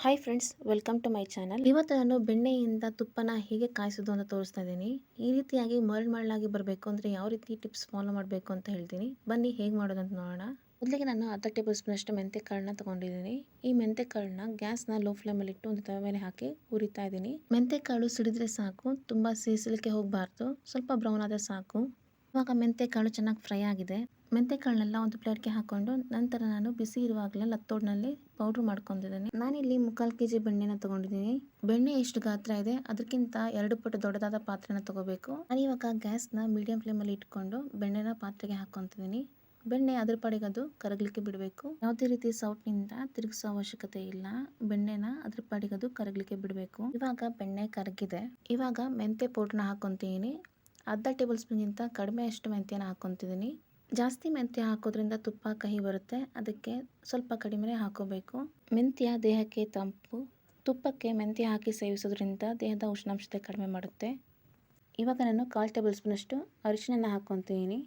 Hi friends, welcome to my channel. ಇವತ್ತು ನಾನು ಬೆಣ್ಣೆಯಿಂದ ತುಪ್ಪನ ಹೇಗೆ ಕಾಯಿಸೋದು ಅಂತ ತೋರಿಸ್ತಾ ಇದ್ದೀನಿ. ಈ ರೀತಿಯಾಗಿ ಮರಳಾಗಿ ಬರಬೇಕು ಅಂದರೆ ಯಾವ ರೀತಿ ಟಿಪ್ಸ್ ಫಾಲೋ ಮಾಡಬೇಕು ಅಂತ ಹೇಳ್ತೀನಿ. ಬನ್ನಿ ಹೇಗೆ ಮಾಡೋದು ಅಂತ ನೋಡೋಣ. ಮೊದಲಿಗೆ ನಾನು ಅರ್ಧ ಟೇಬಲ್ ಸ್ಪೂನ್ ಅಷ್ಟು ಮೆಂತೆ ಕಾಳನ್ನ ತಗೊಂಡಿದ್ದೀನಿ. ಈ ಮೆಂತೆ ಕಾಳನ್ನ ಗ್ಯಾಸ್ನ ಲೋ ಫ್ಲೇಮಲ್ಲಿ ಇಟ್ಟು ಒಂದು ತವೆ ಮೇಲೆ ಹಾಕಿ ಹುರಿತಾ ಇದ್ದೀನಿ. ಮೆಂತೆ ಕಾಳು ಸಿಡಿದ್ರೆ ಸಾಕು, ತುಂಬ ಸೀಸಲಿಕ್ಕೆ ಹೋಗಬಾರ್ದು, ಸ್ವಲ್ಪ ಬ್ರೌನ್ ಆದರೆ ಸಾಕು. ಇವಾಗ ಮೆಂತೆ ಕಾಳು ಚೆನ್ನಾಗಿ ಫ್ರೈ ಆಗಿದೆ. ಮೆಂತೆ ಕಾಳನ್ನೆಲ್ಲ ಒಂದು ಪ್ಲೇಟ್ಗೆ ಹಾಕೊಂಡು ನಂತರ ನಾನು ಬಿಸಿ ಇರುವಾಗಲೇ ಲತ್ತೋಡ್ನಲ್ಲಿ ಪೌಡರ್ ಮಾಡ್ಕೊಂಡಿದ್ದೀನಿ. ನಾನಿಲ್ಲಿ 3/4 kg ಬೆಣ್ಣೆನ ತಗೊಂಡಿದ್ದೀನಿ. ಬೆಣ್ಣೆ ಎಷ್ಟು ಗಾತ್ರ ಇದೆ ಅದಕ್ಕಿಂತ 2 ಪಟ್ಟು ದೊಡ್ಡದಾದ ಪಾತ್ರೆನ ತಗೋಬೇಕು. ನಾನು ಇವಾಗ ಗ್ಯಾಸ್ನ ಮೀಡಿಯಂ ಫ್ಲೇಮಲ್ಲಿ ಇಟ್ಕೊಂಡು ಬೆಣ್ಣೆನ ಪಾತ್ರೆಗೆ ಹಾಕೊಂತಿದ್ದೀನಿ. ಬೆಣ್ಣೆ ಅದ್ರ ಪಾಡಿಗೆ ಅದು ಕರಗಲಿಕ್ಕೆ ಬಿಡಬೇಕು. ಯಾವುದೇ ರೀತಿ ಸೌಟ್ನಿಂದ ತಿರುಗಿಸೋ ಅವಶ್ಯಕತೆ ಇಲ್ಲ. ಬೆಣ್ಣೆನ ಅದ್ರ ಪಾಡಿಗೆ ಅದು ಕರಗಲಿಕ್ಕೆ ಬಿಡಬೇಕು. ಇವಾಗ ಬೆಣ್ಣೆ ಕರಗಿದೆ. ಇವಾಗ ಮೆಂತೆ ಪೌಡರ್ನ ಹಾಕೊಂತೀನಿ. ಅರ್ಧ ಟೇಬಲ್ ಸ್ಪೂನ್ಗಿಂತ ಕಡಿಮೆ ಅಷ್ಟು ಮೆಂತ್ಯನ ಹಾಕೊತಿದ್ದೀನಿ. ಜಾಸ್ತಿ ಮೆಂತ್ಯ ಹಾಕೋದ್ರಿಂದ ತುಪ್ಪ ಕಹಿ ಬರುತ್ತೆ, ಅದಕ್ಕೆ ಸ್ವಲ್ಪ ಕಡಿಮೆ ಹಾಕೋಬೇಕು. ಮೆಂತ್ಯ ದೇಹಕ್ಕೆ ತಂಪು. ತುಪ್ಪಕ್ಕೆ ಮೆಂತ್ಯ ಹಾಕಿ ಸೇವಿಸೋದ್ರಿಂದ ದೇಹದ ಉಷ್ಣಾಂಶತೆ ಕಡಿಮೆ ಮಾಡುತ್ತೆ. ಇವಾಗ ನಾನು 1/4 ಟೇಬಲ್ ಸ್ಪೂನ್ ಅಷ್ಟು ಅರಿಶಿನ ಹಾಕೊತೀನಿ.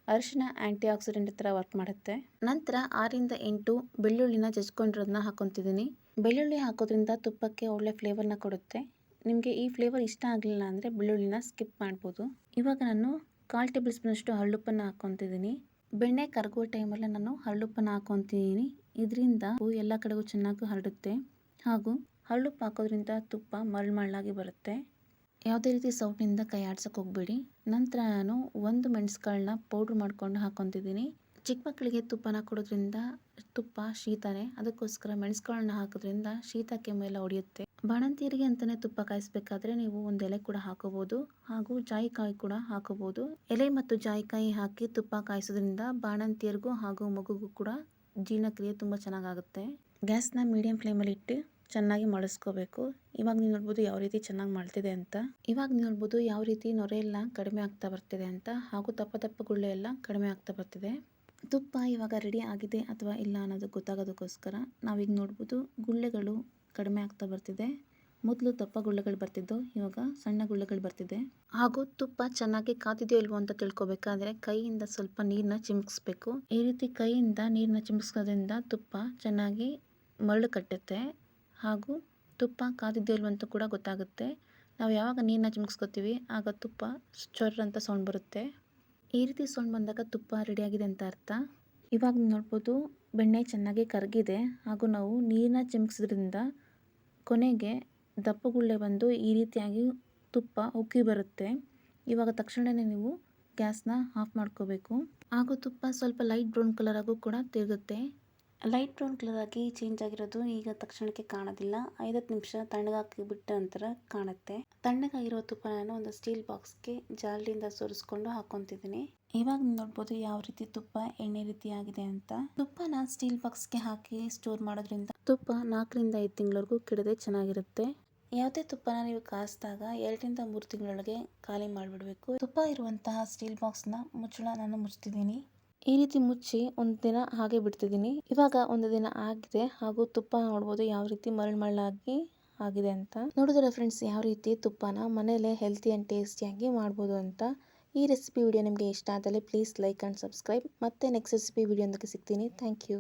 ಅರಿಶಿನ ಆ್ಯಂಟಿ ಆಕ್ಸಿಡೆಂಟ್ ಥರ ವರ್ಕ್ ಮಾಡುತ್ತೆ. ನಂತರ 6 ರಿಂದ 8 ಬೆಳ್ಳುಳ್ಳಿನ ಜಜ್ಕೊಂಡಿರೋದನ್ನ ಹಾಕೊತಿದ್ದೀನಿ. ಬೆಳ್ಳುಳ್ಳಿ ಹಾಕೋದ್ರಿಂದ ತುಪ್ಪಕ್ಕೆ ಒಳ್ಳೆ ಫ್ಲೇವರ್ನ ಕೊಡುತ್ತೆ. ನಿಮಗೆ ಈ ಫ್ಲೇವರ್ ಇಷ್ಟ ಆಗಲಿಲ್ಲ ಅಂದರೆ ಬೆಳ್ಳುಳ್ಳಿನ ಸ್ಕಿಪ್ ಮಾಡ್ಬೋದು. ಇವಾಗ ನಾನು 1/4 ಟೇಬಲ್ ಸ್ಪೂನ್ ಅಷ್ಟು ಹರಳುಪ್ಪನ್ನು ಹಾಕೊತಿದ್ದೀನಿ. ಬೆಣ್ಣೆ ಕರಗುವ ಟೈಮಲ್ಲಿ ನಾನು ಹರಳುಪ್ಪನ್ನು ಹಾಕೊತಿದ್ದೀನಿ. ಇದರಿಂದ ಎಲ್ಲ ಕಡೆಗೂ ಚೆನ್ನಾಗಿ ಹರಡುತ್ತೆ. ಹಾಗೂ ಹರಳುಪ್ಪು ಹಾಕೋದ್ರಿಂದ ತುಪ್ಪ ಮರಳಾಗಿ ಬರುತ್ತೆ. ಯಾವುದೇ ರೀತಿ ಸೌಟ್ನಿಂದ ಕೈ ಆಡ್ಸೋಕೆ ಹೋಗಬೇಡಿ. ನಂತರ ನಾನು 1 ಮೆಣಸುಕಾಳನ್ನ ಪೌಡ್ರ್ ಮಾಡ್ಕೊಂಡು ಹಾಕೊತಿದ್ದೀನಿ. ಚಿಕ್ಕ ಮಕ್ಕಳಿಗೆ ತುಪ್ಪನ ಕೊಡೋದ್ರಿಂದ ತುಪ್ಪ ಶೀತನೇ, ಅದಕ್ಕೋಸ್ಕರ ಮೆಣಸುಕಾಳನ್ನ ಹಾಕೋದ್ರಿಂದ ಶೀತ ಕೆಮ್ಮೆಲ್ಲ ಹೊಡೆಯುತ್ತೆ. ಬಾಣಂತಿಯರಿಗೆ ಅಂತಲೇ ತುಪ್ಪ ಕಾಯಿಸಬೇಕಾದ್ರೆ ನೀವು ಒಂದು ಎಲೆ ಕೂಡ ಹಾಕೋಬಹುದು, ಹಾಗೂ ಜಾಯಿಕಾಯಿ ಕೂಡ ಹಾಕೋಬಹುದು. ಎಲೆ ಮತ್ತು ಜಾಯಿಕಾಯಿ ಹಾಕಿ ತುಪ್ಪ ಕಾಯಿಸೋದ್ರಿಂದ ಬಾಣಂತಿಯರಿಗೂ ಹಾಗೂ ಮಗುಗೂ ಕೂಡ ಜೀರ್ಣಕ್ರಿಯೆ ತುಂಬ ಚೆನ್ನಾಗಾಗುತ್ತೆ. ಗ್ಯಾಸ್ನ ಮೀಡಿಯಂ ಫ್ಲೇಮಲ್ಲಿ ಇಟ್ಟು ಚೆನ್ನಾಗಿ ಮಳಸ್ಕೋಬೇಕು. ಇವಾಗ ನೀವು ನೋಡ್ಬೋದು ಯಾವ ರೀತಿ ಚೆನ್ನಾಗಿ ಮಾಡ್ತಿದೆ ಅಂತ. ಇವಾಗ ನೀವು ನೋಡ್ಬೋದು ಯಾವ ರೀತಿ ನೊರೆ ಎಲ್ಲ ಕಡಿಮೆ ಆಗ್ತಾ ಬರ್ತಿದೆ ಅಂತ, ಹಾಗೂ ದಪ್ಪ ಗುಳ್ಳೆ ಎಲ್ಲ ಕಡಿಮೆ ಆಗ್ತಾ ಬರ್ತಿದೆ. ತುಪ್ಪ ಇವಾಗ ರೆಡಿ ಆಗಿದೆ ಅಥವಾ ಇಲ್ಲ ಅನ್ನೋದು ಗೊತ್ತಾಗೋದಕ್ಕೋಸ್ಕರ ನಾವೀಗ ನೋಡ್ಬೋದು ಗುಳ್ಳೆಗಳು ಕಡಿಮೆ ಆಗ್ತಾ ಬರ್ತಿದೆ. ಮೊದಲು ದಪ್ಪ ಗುಳ್ಳೆಗಳು ಬರ್ತಿದ್ದು, ಇವಾಗ ಸಣ್ಣ ಗುಳ್ಳೆಗಳು ಬರ್ತಿದೆ. ಹಾಗೂ ತುಪ್ಪ ಚೆನ್ನಾಗಿ ಕಾದಿದೆಯೋ ಇಲ್ವೋ ಅಂತ ತಿಳ್ಕೊಬೇಕಾದ್ರೆ ಕೈಯಿಂದ ಸ್ವಲ್ಪ ನೀರನ್ನ ಚಿಮುಕಿಸ್ಬೇಕು. ಈ ರೀತಿ ಕೈಯಿಂದ ನೀರನ್ನ ಚಿಮುಕಿಸೋದ್ರಿಂದ ತುಪ್ಪ ಚೆನ್ನಾಗಿ ಮರಳು ಕಟ್ಟುತ್ತೆ. ಹಾಗೂ ತುಪ್ಪ ಕಾದಿದೆಯೋ ಇಲ್ವೋ ಅಂತ ಕೂಡ ಗೊತ್ತಾಗುತ್ತೆ. ನಾವು ಯಾವಾಗ ನೀರನ್ನ ಚಿಮುಕಿಸ್ಕೊತೀವಿ ಆಗ ತುಪ್ಪ ಚೊರ್ರ ಅಂತ ಸೌಂಡ್ ಬರುತ್ತೆ. ಈ ರೀತಿ ಸೌಂಡ್ ಬಂದಾಗ ತುಪ್ಪ ರೆಡಿಯಾಗಿದೆ ಅಂತ ಅರ್ಥ. ಇವಾಗ ನೋಡ್ಬೋದು ಬೆಣ್ಣೆ ಚೆನ್ನಾಗಿ ಕರಗಿದೆ, ಹಾಗೂ ನಾವು ನೀರನ್ನ ಚಿಮುಕಿಸೋದ್ರಿಂದ ಕೊನೆಗೆ ದಪ್ಪಗುಳ್ಳೆ ಬಂದು ಈ ರೀತಿಯಾಗಿ ತುಪ್ಪ ಉಕ್ಕಿ ಬರುತ್ತೆ. ಇವಾಗ ತಕ್ಷಣವೇ ನೀವು ಗ್ಯಾಸ್ನ ಆಫ್ ಮಾಡ್ಕೋಬೇಕು. ಹಾಗೂ ತುಪ್ಪ ಸ್ವಲ್ಪ ಲೈಟ್ ಬ್ರೌನ್ ಕಲರ್ ಆಗು ಕೂಡ ತಿರುಗುತ್ತೆ. ಲೈಟ್ ಬ್ರೌನ್ ಕಲರ್ ಆಗಿ ಚೇಂಜ್ ಆಗಿರೋದು ಈಗ ತಕ್ಷಣಕ್ಕೆ ಕಾಣೋದಿಲ್ಲ. 5-10 ನಿಮಿಷ ತಣ್ಣಗಾಕಿ ಬಿಟ್ಟ ನಂತರ ಕಾಣುತ್ತೆ. ತಣ್ಣಗಾಗಿರೋ ತುಪ್ಪ ನಾನು ಒಂದು ಸ್ಟೀಲ್ ಬಾಕ್ಸ್ಗೆ ಜಾಲಿಯಿಂದ ಸೋರಿಸ್ಕೊಂಡು ಹಾಕೊತಿದ್ದೀನಿ. ಇವಾಗ ನೋಡ್ಬೋದು ಯಾವ ರೀತಿ ತುಪ್ಪ ಎಣ್ಣೆ ರೀತಿ ಆಗಿದೆ ಅಂತ. ತುಪ್ಪನ ಸ್ಟೀಲ್ ಬಾಕ್ಸ್ಗೆ ಹಾಕಿ ಸ್ಟೋರ್ ಮಾಡೋದ್ರಿಂದ ತುಪ್ಪ 4 ರಿಂದ 5 ತಿಂಗಳವರೆಗೂ ಕೆಡದೆ ಚೆನ್ನಾಗಿರುತ್ತೆ. ಯಾವುದೇ ತುಪ್ಪನ ನೀವು ಕಾಯಿಸಿದಾಗ 2 ರಿಂದ 3 ತಿಂಗಳೊಳಗೆ ಖಾಲಿ ಮಾಡಿಬಿಡಬೇಕು. ತುಪ್ಪ ಇರುವಂತಹ ಸ್ಟೀಲ್ ಬಾಕ್ಸ್ನ ಮುಚ್ಚಳ ನಾನು ಮುಚ್ತಿದ್ದೀನಿ. ಈ ರೀತಿ ಮುಚ್ಚಿ ಒಂದು ದಿನ ಹಾಗೆ ಬಿಡ್ತಿದ್ದೀನಿ. ಇವಾಗ ಒಂದು ದಿನ ಆಗಿದೆ, ಹಾಗೂ ತುಪ್ಪ ನೋಡ್ಬೋದು ಯಾವ ರೀತಿ ಮರಳಾಗಿ ಆಗಿದೆ ಅಂತ. ನೋಡಿದ್ರೆ ಫ್ರೆಂಡ್ಸ್ ಯಾವ ರೀತಿ ತುಪ್ಪನ ಮನೇಲೆ ಹೆಲ್ತಿ ಆ್ಯಂಡ್ ಟೇಸ್ಟಿಯಾಗಿ ಮಾಡ್ಬೋದು ಅಂತ. ಈ ರೆಸಿಪಿ ವಿಡಿಯೋ ನಿಮಗೆ ಇಷ್ಟ ಆದಲ್ಲಿ ಪ್ಲೀಸ್ ಲೈಕ್ ಆ್ಯಂಡ್ ಸಬ್ಸ್ಕ್ರೈಬ್. ಮತ್ತೆ ನೆಕ್ಸ್ಟ್ ರೆಸಿಪಿ ವಿಡಿಯೋ ಸಿಗ್ತೀನಿ. Thank you.